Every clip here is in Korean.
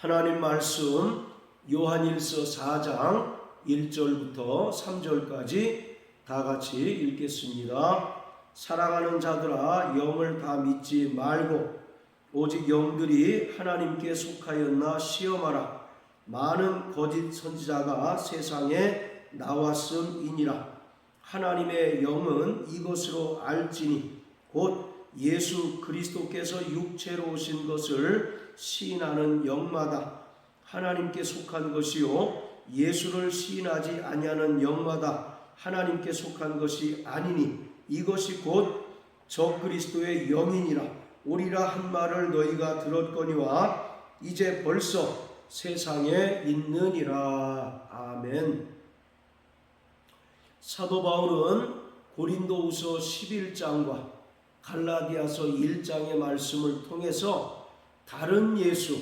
하나님 말씀 요한일서 4장 1절부터 3절까지 다 같이 읽겠습니다. 사랑하는 자들아, 영을 다 믿지 말고 오직 영들이 하나님께 속하였나 시험하라. 많은 거짓 선지자가 세상에 나왔음이니라. 하나님의 영은 이것으로 알지니 곧 예수 그리스도께서 육체로 오신 것을 시인하는 영마다 하나님께 속한 것이요 예수를 시인하지 아니하는 영마다 하나님께 속한 것이 아니니 이것이 곧 적그리스도의 영이니라. 오리라 한 말을 너희가 들었거니와 이제 벌써 세상에 있느니라. 아멘. 사도 바울은 고린도후서 11장과 갈라디아서 1장의 말씀을 통해서 다른 예수,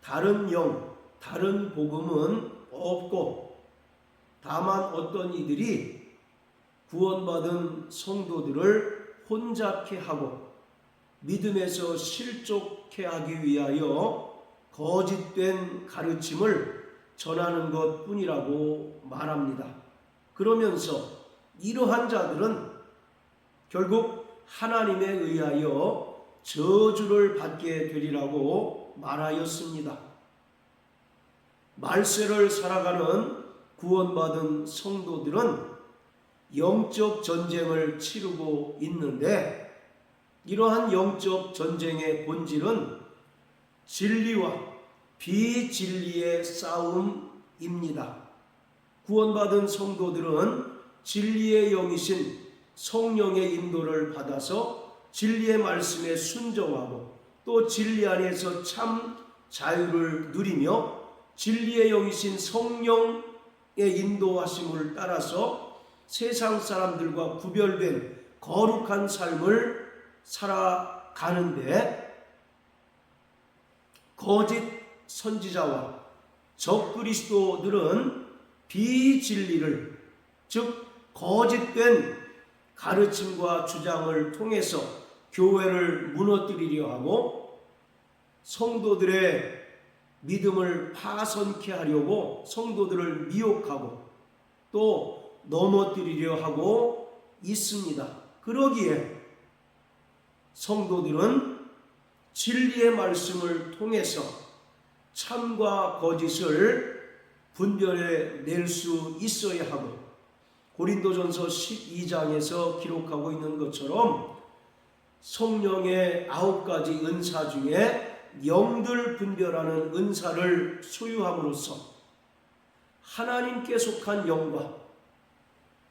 다른 영, 다른 복음은 없고 다만 어떤 이들이 구원받은 성도들을 혼잡케 하고 믿음에서 실족케 하기 위하여 거짓된 가르침을 전하는 것뿐이라고 말합니다. 그러면서 이러한 자들은 결국 하나님에 의하여 저주를 받게 되리라고 말하였습니다. 말세를 살아가는 구원받은 성도들은 영적 전쟁을 치르고 있는데 이러한 영적 전쟁의 본질은 진리와 비진리의 싸움입니다. 구원받은 성도들은 진리의 영이신 성령의 인도를 받아서 진리의 말씀에 순종하고 또 진리 안에서 참 자유를 누리며 진리의 영이신 성령의 인도하심을 따라서 세상 사람들과 구별된 거룩한 삶을 살아가는데 거짓 선지자와 적그리스도들은 비진리를 즉 거짓된 가르침과 주장을 통해서 교회를 무너뜨리려 하고 성도들의 믿음을 파손케 하려고 성도들을 미혹하고 또 넘어뜨리려 하고 있습니다. 그러기에 성도들은 진리의 말씀을 통해서 참과 거짓을 분별해 낼 수 있어야 하고 고린도전서 12장에서 기록하고 있는 것처럼 성령의 9가지 은사 중에 영들 분별하는 은사를 소유함으로써 하나님께 속한 영과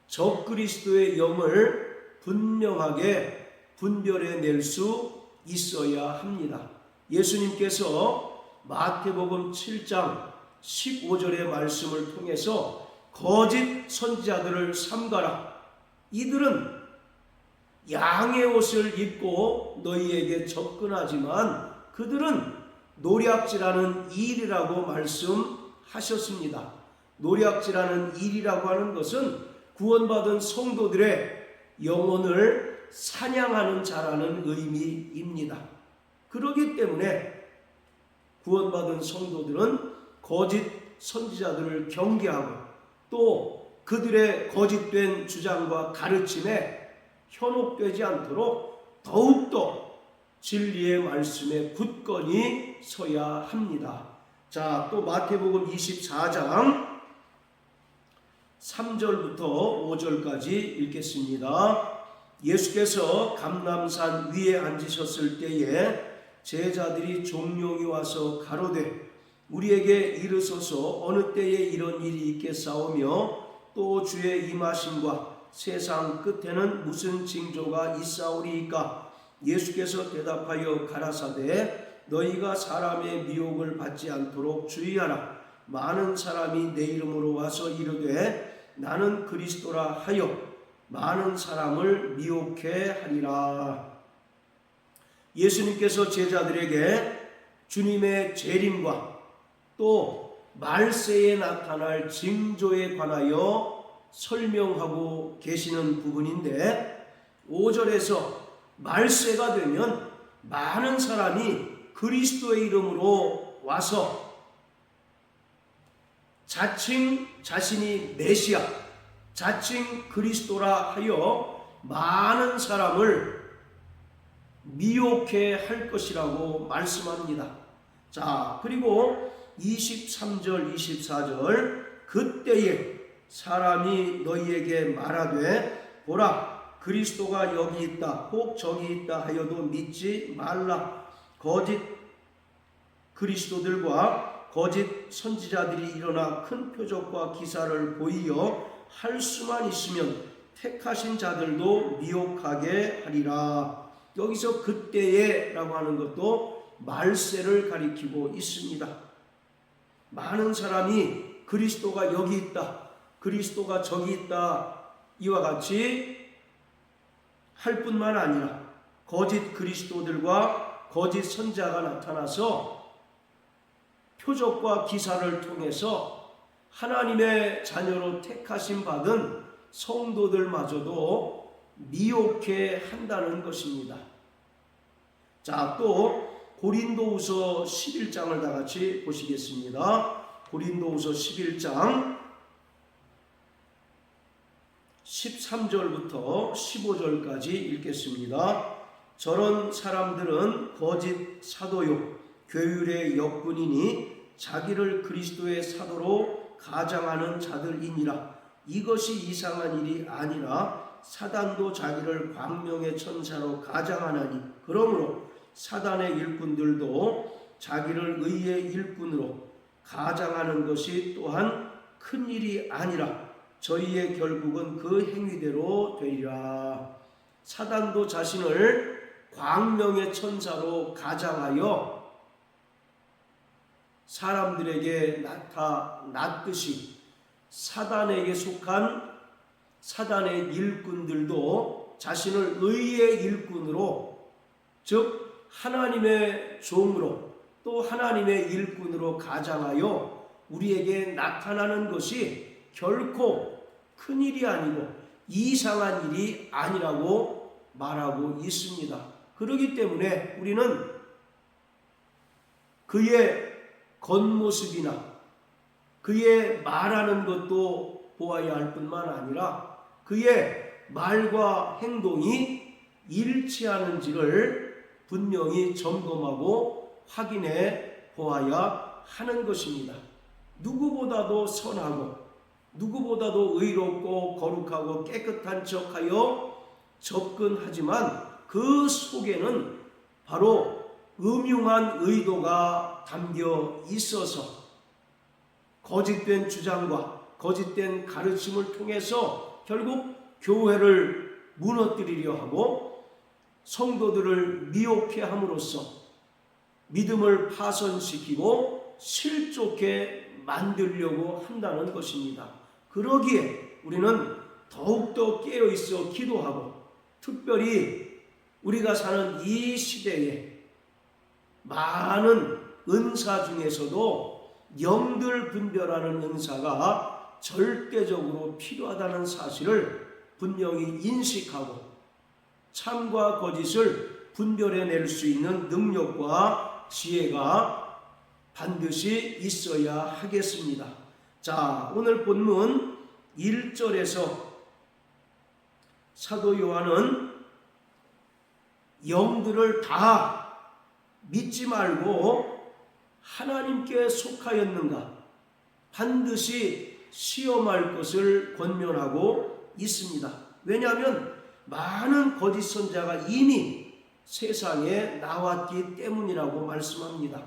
적그리스도의 영을 분명하게 분별해 낼 수 있어야 합니다. 예수님께서 마태복음 7장 15절의 말씀을 통해서 거짓 선지자들을 삼가라. 이들은 양의 옷을 입고 너희에게 접근하지만 그들은 노략질하는 일이라고 말씀하셨습니다. 노략질하는 일이라고 하는 것은 구원받은 성도들의 영혼을 사냥하는 자라는 의미입니다. 그렇기 때문에 구원받은 성도들은 거짓 선지자들을 경계하고 또 그들의 거짓된 주장과 가르침에 현혹되지 않도록 더욱더 진리의 말씀에 굳건히 서야 합니다. 자, 또 마태복음 24장 3절부터 5절까지 읽겠습니다. 예수께서 감람산 위에 앉으셨을 때에 제자들이 종용이 와서 가로되 우리에게 이르소서 어느 때에 이런 일이 있겠사오며 또 주의 임하심과 세상 끝에는 무슨 징조가 있사오리이까? 예수께서 대답하여 가라사대 너희가 사람의 미혹을 받지 않도록 주의하라. 많은 사람이 내 이름으로 와서 이르되 나는 그리스도라 하여 많은 사람을 미혹해 하리라. 예수님께서 제자들에게 주님의 재림과 또 말세에 나타날 징조에 관하여 설명하고 계시는 부분인데 5절에서 말세가 되면 많은 사람이 그리스도의 이름으로 와서 자칭 자신이 메시아, 자칭 그리스도라 하여 많은 사람을 미혹해 할 것이라고 말씀합니다. 자, 그리고 23절 24절 그때에 사람이 너희에게 말하되 보라 그리스도가 여기 있다 혹 저기 있다 하여도 믿지 말라. 거짓 그리스도들과 거짓 선지자들이 일어나 큰 표적과 기사를 보이어 할 수만 있으면 택하신 자들도 미혹하게 하리라. 여기서 그때에 라고 하는 것도 말세를 가리키고 있습니다. 많은 사람이 그리스도가 여기 있다, 그리스도가 저기 있다 이와 같이 할 뿐만 아니라 거짓 그리스도들과 거짓 선지자가 나타나서 표적과 기사를 통해서 하나님의 자녀로 택하심 받은 성도들마저도 미혹해 한다는 것입니다. 자, 또 고린도후서 11장을 다 같이 보시겠습니다. 고린도후서 11장 13절부터 15절까지 읽겠습니다. 저런 사람들은 거짓 사도요 교율의 역군이니 자기를 그리스도의 사도로 가장하는 자들이니라. 이것이 이상한 일이 아니라 사단도 자기를 광명의 천사로 가장하나니 그러므로 사단의 일꾼들도 자기를 의의 일꾼으로 가장하는 것이 또한 큰 일이 아니라 저희의 결국은 그 행위대로 되리라. 사단도 자신을 광명의 천사로 가장하여 사람들에게 나타났듯이 사단에게 속한 사단의 일꾼들도 자신을 의의 일꾼으로, 즉 하나님의 종으로 또 하나님의 일꾼으로 가장하여 우리에게 나타나는 것이 결코 큰일이 아니고 이상한 일이 아니라고 말하고 있습니다. 그렇기 때문에 우리는 그의 겉모습이나 그의 말하는 것도 보아야 할 뿐만 아니라 그의 말과 행동이 일치하는지를 분명히 점검하고 확인해 보아야 하는 것입니다. 누구보다도 선하고 누구보다도 의롭고 거룩하고 깨끗한 척하여 접근하지만 그 속에는 바로 음흉한 의도가 담겨 있어서 거짓된 주장과 거짓된 가르침을 통해서 결국 교회를 무너뜨리려 하고 성도들을 미혹해 함으로써 믿음을 파손시키고 실족해 만들려고 한다는 것입니다. 그러기에 우리는 더욱더 깨어있어 기도하고 특별히 우리가 사는 이 시대에 많은 은사 중에서도 영들 분별하는 은사가 절대적으로 필요하다는 사실을 분명히 인식하고 참과 거짓을 분별해낼 수 있는 능력과 지혜가 반드시 있어야 하겠습니다. 자, 오늘 본문 1절에서 사도 요한은 영들을 다 믿지 말고 하나님께 속하였는가 반드시 시험할 것을 권면하고 있습니다. 왜냐하면 많은 거짓 선자가 이미 세상에 나왔기 때문이라고 말씀합니다.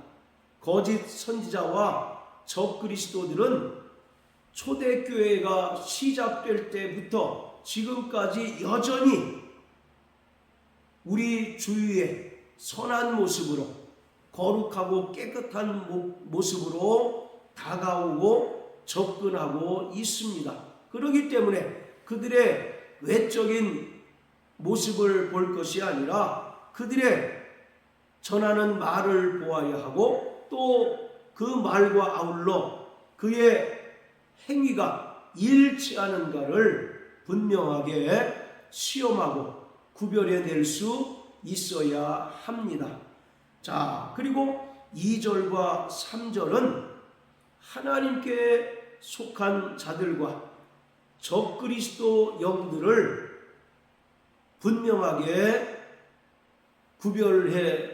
거짓 선지자와 적그리스도들은 초대교회가 시작될 때부터 지금까지 여전히 우리 주위에 선한 모습으로 거룩하고 깨끗한 모습으로 다가오고 접근하고 있습니다. 그렇기 때문에 그들의 외적인 모습을 볼 것이 아니라 그들의 전하는 말을 보아야 하고 또 그 말과 아울러 그의 행위가 일치하는가를 분명하게 시험하고 구별해낼 수 있어야 합니다. 자, 그리고 2절과 3절은 하나님께 속한 자들과 적그리스도 영들을 분명하게 구별해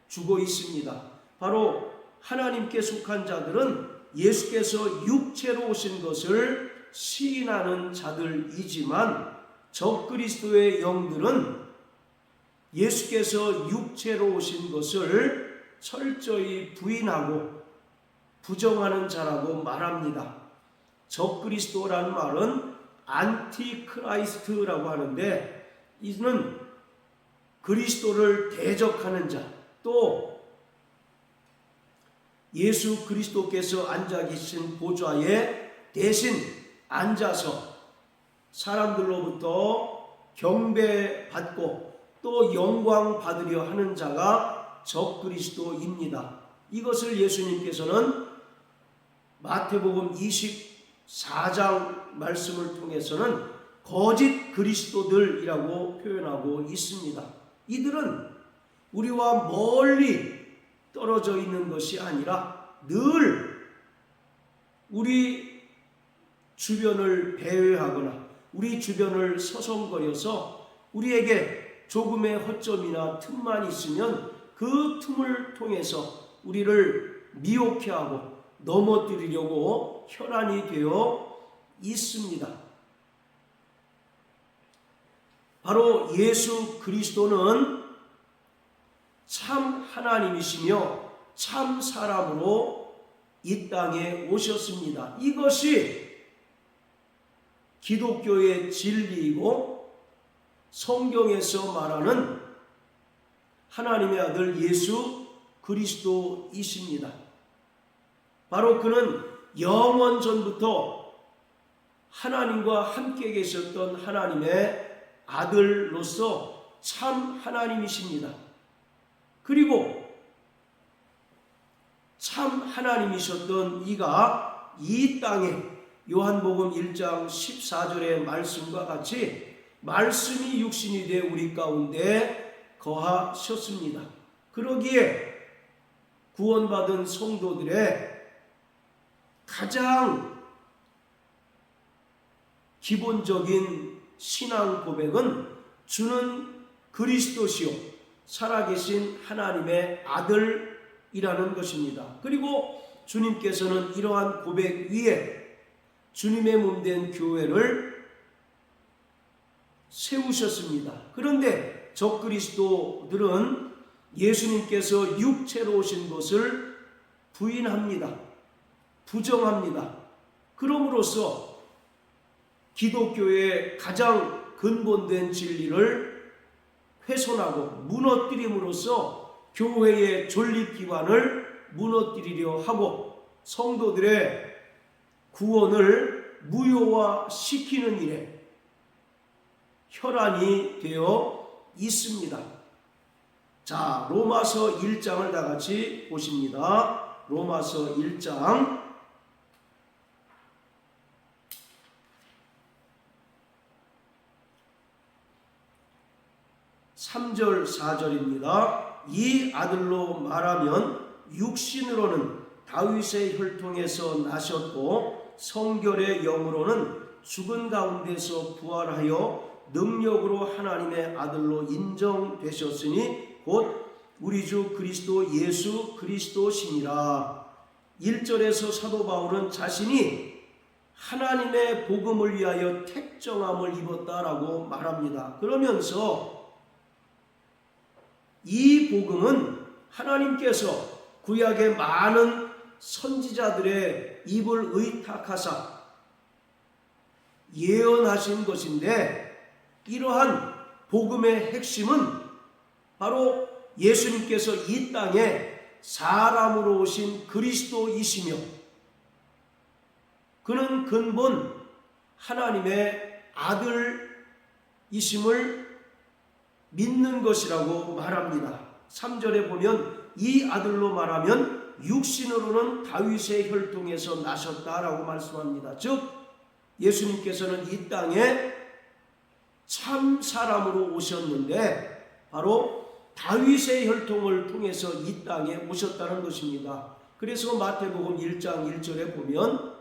주고 있습니다. 바로 하나님께 속한 자들은 예수께서 육체로 오신 것을 시인하는 자들이지만, 적그리스도의 영들은 예수께서 육체로 오신 것을 철저히 부인하고 부정하는 자라고 말합니다. 적그리스도라는 말은 안티크라이스트라고 하는데, 이는 그리스도를 대적하는 자, 또 예수 그리스도께서 앉아 계신 보좌에 대신 앉아서 사람들로부터 경배받고 또 영광 받으려 하는 자가 적그리스도입니다. 이것을 예수님께서는 마태복음 24장 말씀을 통해서는 거짓 그리스도들이라고 표현하고 있습니다. 이들은 우리와 멀리 떨어져 있는 것이 아니라 늘 우리 주변을 배회하거나 우리 주변을 서성거려서 우리에게 조금의 허점이나 틈만 있으면 그 틈을 통해서 우리를 미혹해 하고 넘어뜨리려고 혈안이 되어 있습니다. 바로 예수 그리스도는 참 하나님이시며 참 사람으로 이 땅에 오셨습니다. 이것이 기독교의 진리이고 성경에서 말하는 하나님의 아들 예수 그리스도이십니다. 바로 그는 영원 전부터 하나님과 함께 계셨던 하나님의 아들로서 참 하나님이십니다. 그리고 참 하나님이셨던 이가 이 땅에 요한복음 1장 14절의 말씀과 같이 말씀이 육신이 되어 우리 가운데 거하셨습니다. 그러기에 구원받은 성도들의 가장 기본적인 신앙 고백은 주는 그리스도시요 살아계신 하나님의 아들이라는 것입니다. 그리고 주님께서는 이러한 고백 위에 주님의 몸된 교회를 세우셨습니다. 그런데 적그리스도들은 예수님께서 육체로 오신 것을 부인합니다. 부정합니다. 그럼으로써 기독교의 가장 근본된 진리를 훼손하고 무너뜨림으로써 교회의 존립기관을 무너뜨리려 하고 성도들의 구원을 무효화시키는 일에 혈안이 되어 있습니다. 자, 로마서 1장을 다 같이 보십니다. 로마서 1장 3절 4절입니다. 이 아들로 말하면 육신으로는 다윗의 혈통에서 나셨고 성결의 영으로는 죽은 가운데서 부활하여 능력으로 하나님의 아들로 인정되셨으니 곧 우리 주 그리스도 예수 그리스도시니라. 1절에서 사도 바울은 자신이 하나님의 복음을 위하여 택정함을 입었다라고 말합니다. 그러면서 이 복음은 하나님께서 구약의 많은 선지자들의 입을 의탁하사 예언하신 것인데, 이러한 복음의 핵심은 바로 예수님께서 이 땅에 사람으로 오신 그리스도이시며 그는 근본 하나님의 아들이심을 믿는 것이라고 말합니다. 3절에 보면 이 아들로 말하면 육신으로는 다윗의 혈통에서 나셨다라고 말씀합니다. 즉 예수님께서는 이 땅에 참 사람으로 오셨는데 바로 다윗의 혈통을 통해서 이 땅에 오셨다는 것입니다. 그래서 마태복음 1장 1절에 보면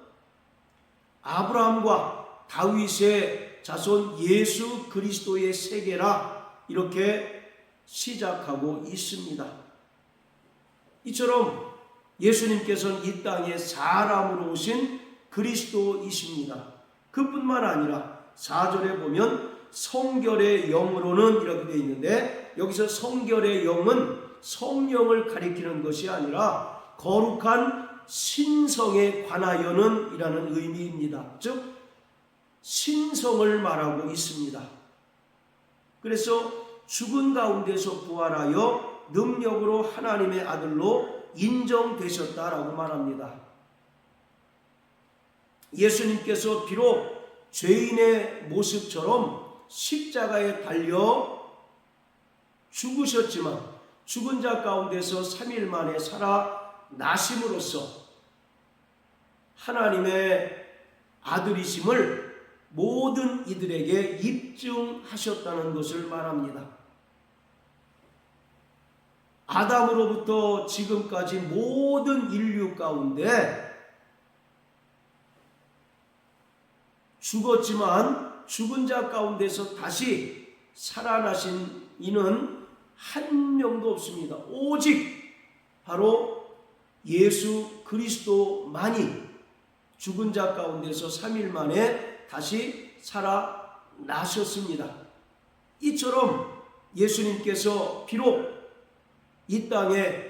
아브라함과 다윗의 자손 예수 그리스도의 세계라 이렇게 시작하고 있습니다. 이처럼 예수님께서는 이 땅에 사람으로 오신 그리스도이십니다. 그뿐만 아니라 4절에 보면 성결의 영으로는 이렇게 되어 있는데, 여기서 성결의 영은 성령을 가리키는 것이 아니라 거룩한 신성에 관하여는 이라는 의미입니다. 즉 신성을 말하고 있습니다. 그래서 죽은 가운데서 부활하여 능력으로 하나님의 아들로 인정되셨다라고 말합니다. 예수님께서 비록 죄인의 모습처럼 십자가에 달려 죽으셨지만 죽은 자 가운데서 3일 만에 살아나심으로써 하나님의 아들이심을 모든 이들에게 입증하셨다는 것을 말합니다. 아담으로부터 지금까지 모든 인류 가운데 죽었지만 죽은 자 가운데서 다시 살아나신 이는 한 명도 없습니다. 오직 바로 예수 그리스도만이 죽은 자 가운데서 3일 만에 다시 살아나셨습니다. 이처럼 예수님께서 비록 이 땅에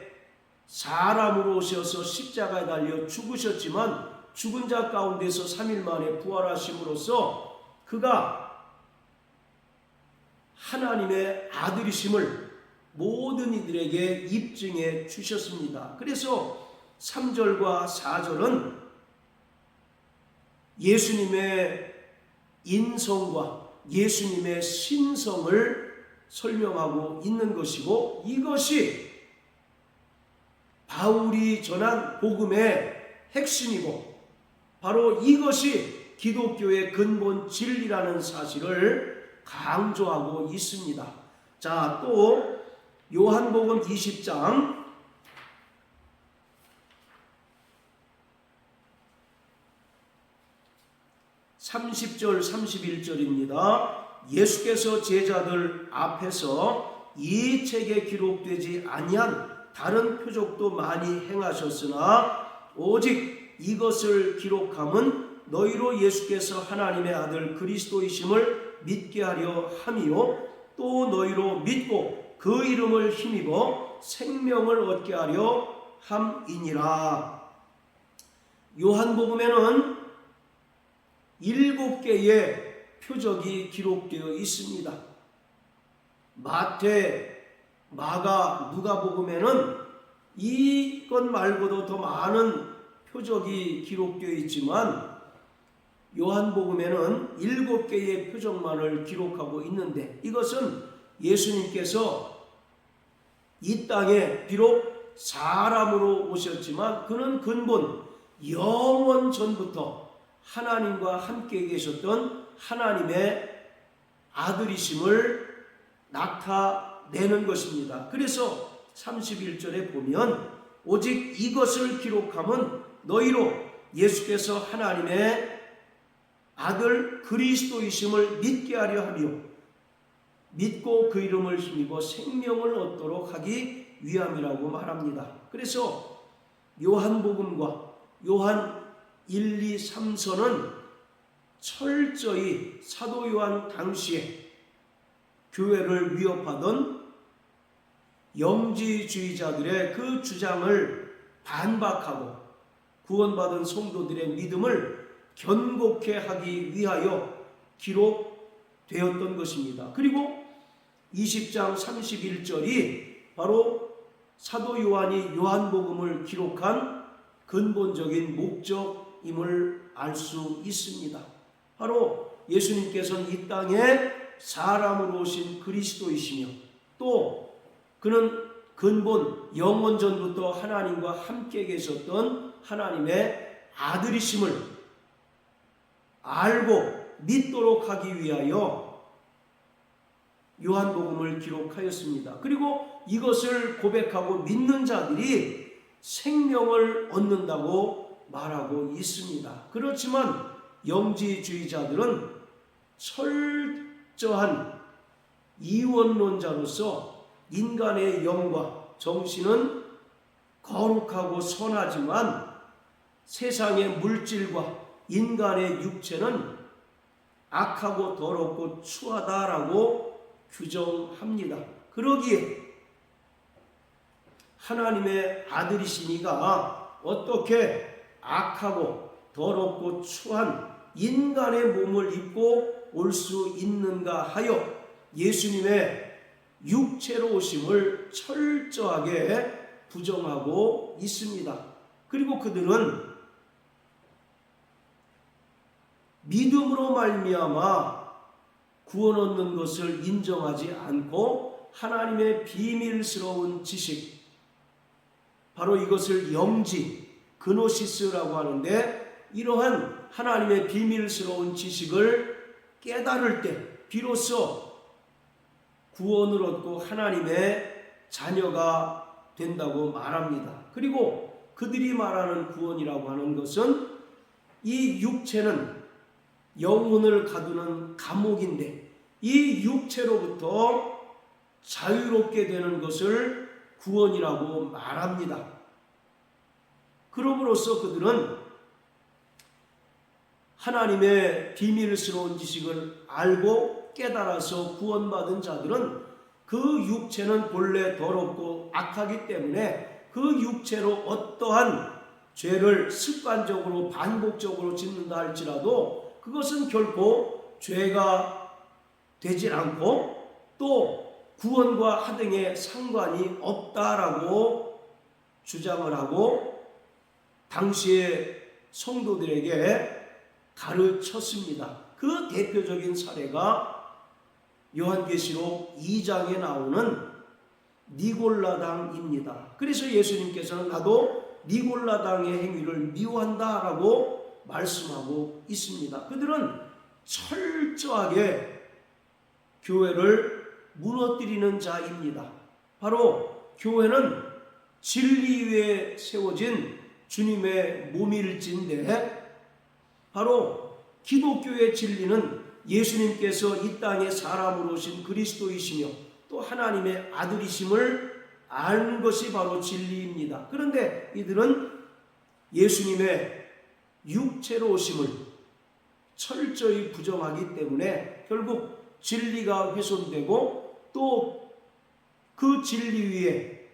사람으로 오셔서 십자가에 달려 죽으셨지만 죽은 자 가운데서 3일 만에 부활하심으로써 그가 하나님의 아들이심을 모든 이들에게 입증해 주셨습니다. 그래서 3절과 4절은 예수님의 인성과 예수님의 신성을 설명하고 있는 것이고, 이것이 바울이 전한 복음의 핵심이고 바로 이것이 기독교의 근본 진리라는 사실을 강조하고 있습니다. 자, 또 요한복음 20장 30절 31절입니다. 예수께서 제자들 앞에서 이 책에 기록되지 아니한 다른 표적도 많이 행하셨으나 오직 이것을 기록함은 너희로 예수께서 하나님의 아들 그리스도이심을 믿게 하려 함이요 또 너희로 믿고 그 이름을 힘입어 생명을 얻게 하려 함이니라. 요한복음에는 7개의 표적이 기록되어 있습니다. 마태, 마가, 누가복음에는 이것 말고도 더 많은 표적이 기록되어 있지만 요한복음에는 7개의 표적만을 기록하고 있는데, 이것은 예수님께서 이 땅에 비록 사람으로 오셨지만 그는 근본 영원 전부터 하나님과 함께 계셨던 하나님의 아들이심을 나타내는 것입니다. 그래서 31절에 보면 오직 이것을 기록함은 너희로 예수께서 하나님의 아들 그리스도이심을 믿게 하려 하며 믿고 그 이름을 힘입어 생명을 얻도록 하기 위함이라고 말합니다. 그래서 요한복음과 요한 1, 2, 3서는 철저히 사도 요한 당시에 교회를 위협하던 영지주의자들의 그 주장을 반박하고 구원받은 성도들의 믿음을 견고케 하기 위하여 기록되었던 것입니다. 그리고 20장 31절이 바로 사도 요한이 요한복음을 기록한 근본적인 목적임을 알 수 있습니다. 바로 예수님께서는 이 땅에 사람으로 오신 그리스도이시며 또 그는 근본 영원 전부터 하나님과 함께 계셨던 하나님의 아들이심을 알고 믿도록 하기 위하여 요한복음을 기록하였습니다. 그리고 이것을 고백하고 믿는 자들이 생명을 얻는다고 말하고 있습니다. 그렇지만 영지주의자들은 철저한 이원론자로서 인간의 영과 정신은 거룩하고 선하지만 세상의 물질과 인간의 육체는 악하고 더럽고 추하다라고 규정합니다. 그러기에 하나님의 아들이신 이가 어떻게 악하고 더럽고 추한 인간의 몸을 입고 올 수 있는가 하여 예수님의 육체로 오심을 철저하게 부정하고 있습니다. 그리고 그들은 믿음으로 말미암아 구원 얻는 것을 인정하지 않고 하나님의 비밀스러운 지식, 바로 이것을 영지, 그노시스라고 하는데, 이러한 하나님의 비밀스러운 지식을 깨달을 때 비로소 구원을 얻고 하나님의 자녀가 된다고 말합니다. 그리고 그들이 말하는 구원이라고 하는 것은 이 육체는 영혼을 가두는 감옥인데 이 육체로부터 자유롭게 되는 것을 구원이라고 말합니다. 그럼으로써 그들은 하나님의 비밀스러운 지식을 알고 깨달아서 구원받은 자들은 그 육체는 본래 더럽고 악하기 때문에 그 육체로 어떠한 죄를 습관적으로 반복적으로 짓는다 할지라도 그것은 결코 죄가 되질 않고 또 구원과 하등의 상관이 없다라고 주장을 하고 당시의 성도들에게 가르쳤습니다. 그 대표적인 사례가 요한계시록 2장에 나오는 니골라당입니다. 그래서 예수님께서는 나도 니골라당의 행위를 미워한다라고 말씀하고 있습니다. 그들은 철저하게 교회를 무너뜨리는 자입니다. 바로 교회는 진리 위에 세워진 주님의 몸일진데 바로 기독교의 진리는 예수님께서 이 땅에 사람으로 오신 그리스도이시며 또 하나님의 아들이심을 아는 것이 바로 진리입니다. 그런데 이들은 예수님의 육체로 오심을 철저히 부정하기 때문에 결국 진리가 훼손되고 또 그 진리 위에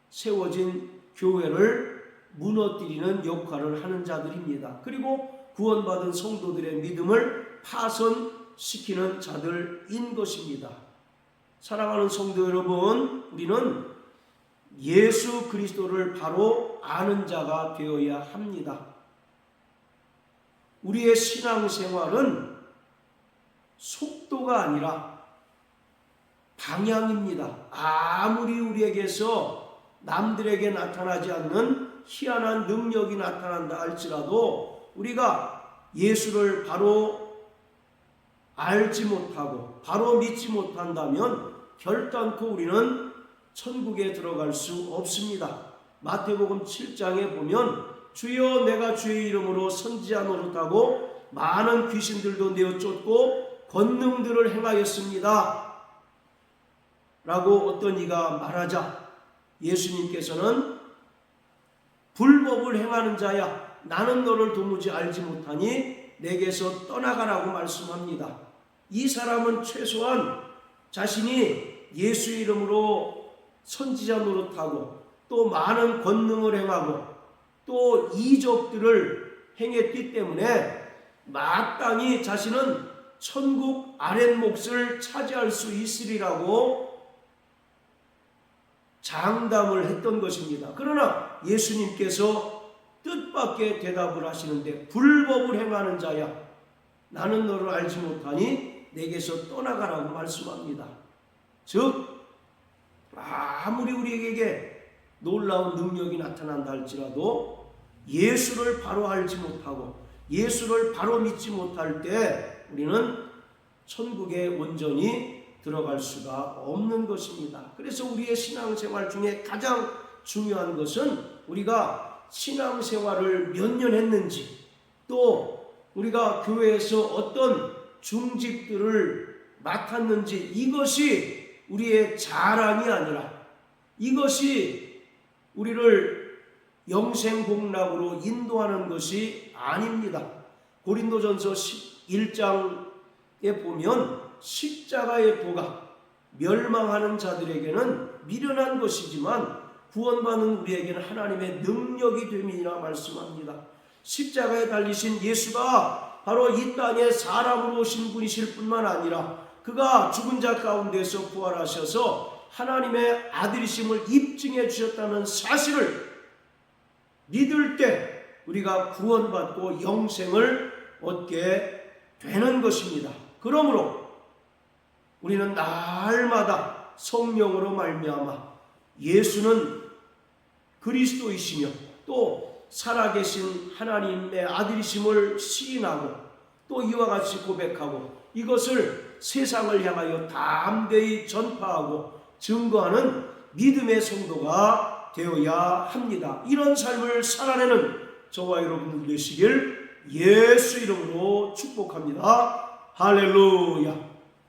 세워진 교회를 무너뜨리는 역할을 하는 자들입니다. 그리고 구원받은 성도들의 믿음을 파손시키는 자들인 것입니다. 사랑하는 성도 여러분, 우리는 예수 그리스도를 바로 아는 자가 되어야 합니다. 우리의 신앙생활은 속도가 아니라 방향입니다. 아무리 우리에게서 남들에게 나타나지 않는 희한한 능력이 나타난다 할지라도 우리가 예수를 바로 알지 못하고 바로 믿지 못한다면 결단코 우리는 천국에 들어갈 수 없습니다. 마태복음 7장에 보면 주여 내가 주의 이름으로 선지자 노릇하고 많은 귀신들도 내어 쫓고 권능들을 행하였습니다 라고 어떤 이가 말하자 예수님께서는 불법을 행하는 자야 나는 너를 도무지 알지 못하니 내게서 떠나가라고 말씀합니다. 이 사람은 최소한 자신이 예수 이름으로 선지자 노릇하고 또 많은 권능을 행하고 또 이적들을 행했기 때문에 마땅히 자신은 천국 아랫몫을 차지할 수 있으리라고 장담을 했던 것입니다. 그러나 예수님께서 뜻밖의 대답을 하시는데 불법을 행하는 자야 나는 너를 알지 못하니 내게서 떠나가라고 말씀합니다. 즉 아무리 우리에게 놀라운 능력이 나타난다 할지라도 예수를 바로 알지 못하고 예수를 바로 믿지 못할 때 우리는 천국에 온전히 들어갈 수가 없는 것입니다. 그래서 우리의 신앙생활 중에 가장 중요한 것은 우리가 신앙생활을 몇 년 했는지 또 우리가 교회에서 어떤 중직들을 맡았는지 이것이 우리의 자랑이 아니라 이것이 우리를 영생복락으로 인도하는 것이 아닙니다. 고린도전서 1장에 보면 십자가의 도가 멸망하는 자들에게는 미련한 것이지만 구원받는 우리에게는 하나님의 능력이 됨이라 말씀합니다. 십자가에 달리신 예수가 바로 이 땅에 사람으로 오신 분이실 뿐만 아니라 그가 죽은 자 가운데서 부활하셔서 하나님의 아들이심을 입증해 주셨다는 사실을 믿을 때 우리가 구원받고 영생을 얻게 되는 것입니다. 그러므로 우리는 날마다 성령으로 말미암아 예수는 그리스도이시며 또 살아계신 하나님의 아들이심을 시인하고 또 이와 같이 고백하고 이것을 세상을 향하여 담대히 전파하고 증거하는 믿음의 성도가 되어야 합니다. 이런 삶을 살아내는 저와 여러분들 되시길 예수 이름으로 축복합니다. 할렐루야.